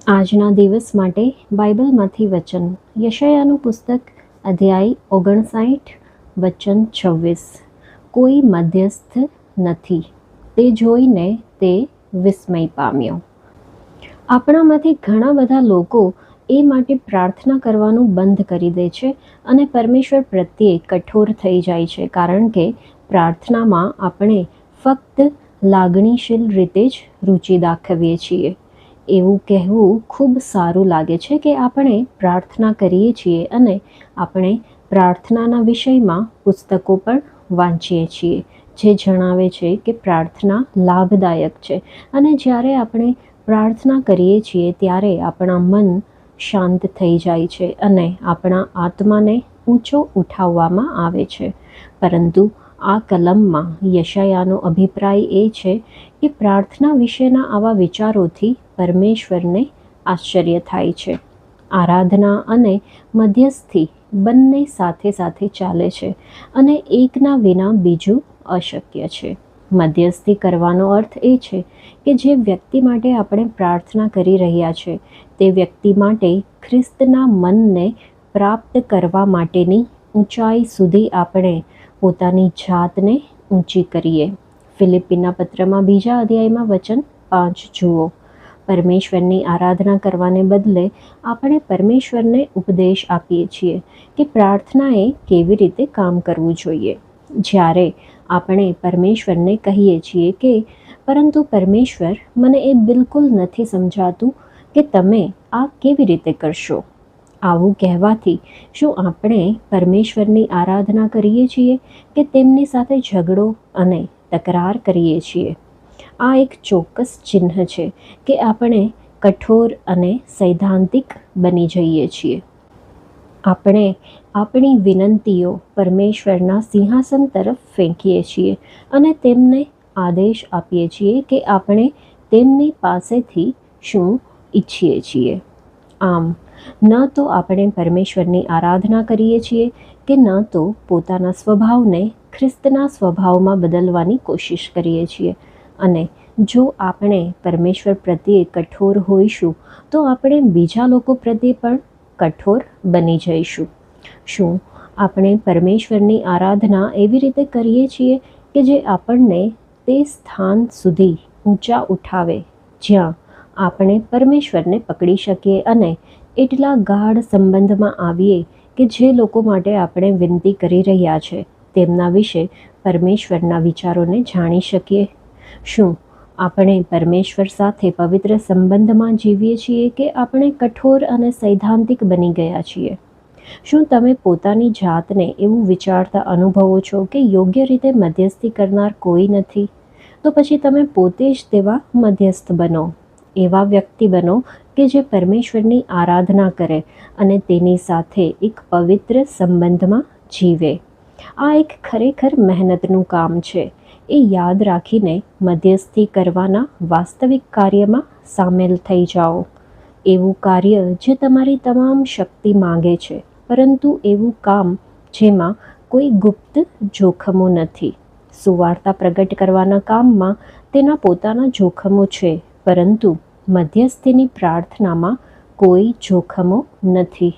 આજના દિવસ માટે બાઇબલમાંથી વચન યશાયાનું પુસ્તક અધ્યાય 59 વચન 26. કોઈ મધ્યસ્થ નથી, તે જોઈને તે વિસ્મય પામ્યો. આપણામાંથી ઘણા બધા લોકો એ માટે પ્રાર્થના કરવાનું બંધ કરી દે છે અને પરમેશ્વર પ્રત્યે કઠોર થઈ જાય છે, કારણ કે પ્રાર્થનામાં આપણે ફક્ત લાગણીશીલ રીતે જ રુચિ દાખવીએ છીએ. એવું કહેવું ખૂબ સારું લાગે છે કે આપણે પ્રાર્થના કરીએ છીએ અને આપણે પ્રાર્થનાના વિષયમાં પુસ્તકો પણ વાંચીએ છીએ જે જણાવે છે કે પ્રાર્થના લાભદાયક છે, અને જ્યારે આપણે પ્રાર્થના કરીએ છીએ ત્યારે આપણા મન શાંત થઈ જાય છે અને આપણા આત્માને ઊંચો ઉઠાવવામાં આવે છે. પરંતુ આ કલમમાં યશાયાનો અભિપ્રાય એ છે કે પ્રાર્થના વિશેના આવા વિચારોથી પરમેશ્વરને આશ્ચર્ય થાય છે. આરાધના અને મધ્યસ્થી બંને સાથે સાથે ચાલે છે અને એકના વિના બીજું અશક્ય છે. મધ્યસ્થી કરવાનો અર્થ એ છે કે જે વ્યક્તિ માટે આપણે પ્રાર્થના કરી રહ્યા છે તે વ્યક્તિ માટે ખ્રિસ્તના મનને પ્રાપ્ત કરવા માટેની ઊંચાઈ સુધી આપણે પોતાની જાતને ઊંચી કરીએ. ફિલિપ્પીના પત્રમાં 2 અધ્યાયમાં વચન 5 જુઓ. પરમેશ્વરની આરાધના કરવાને બદલે આપણે પરમેશ્વરને ઉપદેશ આપીએ છીએ કે પ્રાર્થનાએ કેવી રીતે કામ કરવું જોઈએ. જ્યારે આપણે પરમેશ્વરને કહીએ છીએ કે પરંતુ પરમેશ્વર, મને એ બિલકુલ નથી સમજાતું કે તમે આ કેવી રીતે કરશો. આવું કહેવાથી શું આપણે પરમેશ્વરની આરાધના કરીએ છીએ કે તેમની સાથે ઝઘડો અને તકરાર કરીએ છીએ? આ એક ચોક્કસ ચિહ્ન છે કે આપણે કઠોર અને સૈદ્ધાંતિક બની જઈએ છીએ. આપણે આપણી વિનંતીઓ પરમેશ્વરના સિંહાસન તરફ ફેંકીએ છીએ અને તેમને આદેશ આપીએ છીએ કે આપણે તેમની પાસેથી શું ઈચ્છીએ છીએ. આમ ન તો આપણે પરમેશ્વરની આરાધના કરીએ છીએ કે ન તો પોતાના સ્વભાવને ખ્રિસ્તના સ્વભાવમાં બદલવાની કોશિશ કરીએ છીએ. અને જો આપણે પરમેશ્વર પ્રત્યે કઠોર હોઈશું તો આપણે બીજા લોકો પ્રત્યે પણ કઠોર બની જઈશું. શું આપણે પરમેશ્વરની આરાધના એવી રીતે કરીએ છીએ કે જે આપણને તે સ્થાન સુધી ઊંચા ઉઠાવે જ્યાં આપણે પરમેશ્વરને પકડી શકીએ અને એટલા ગાઢ સંબંધમાં આવીએ કે જે લોકો માટે આપણે વિનંતી કરી રહ્યા છે તેમના વિશે પરમેશ્વરના વિચારોને જાણી શકીએ? શું આપણે પરમેશ્વર સાથે પવિત્ર સંબંધમાં જીવીએ છીએ કે આપણે કઠોર અને સૈદ્ધાંતિક બની ગયા છીએ? શું તમે પોતાની જાતને એવું વિચારતા અનુભવો છો કે યોગ્ય રીતે મધ્યસ્થી કરનાર કોઈ નથી? તો પછી તમે પોતે જ તેવા મધ્યસ્થ બનો. એવા વ્યક્તિ બનો કે જે પરમેશ્વરની આરાધના કરે અને તેની સાથે એક પવિત્ર સંબંધમાં જીવે. આ એક ખરેખર મહેનતનું કામ છે. એ યાદ રાખીને મધ્યસ્થી કરવાના વાસ્તવિક કાર્યમાં સામેલ થઈ જાઓ. એવું કાર્ય જે તમારી તમામ શક્તિ માંગે છે, પરંતુ એવું કામ જેમાં કોઈ ગુપ્ત જોખમો નથી. સુવાર્તા પ્રગટ કરવાના કામમાં તેના પોતાના જોખમો છે, પરંતુ મધ્યસ્થીની પ્રાર્થનામાં કોઈ જોખમો નથી.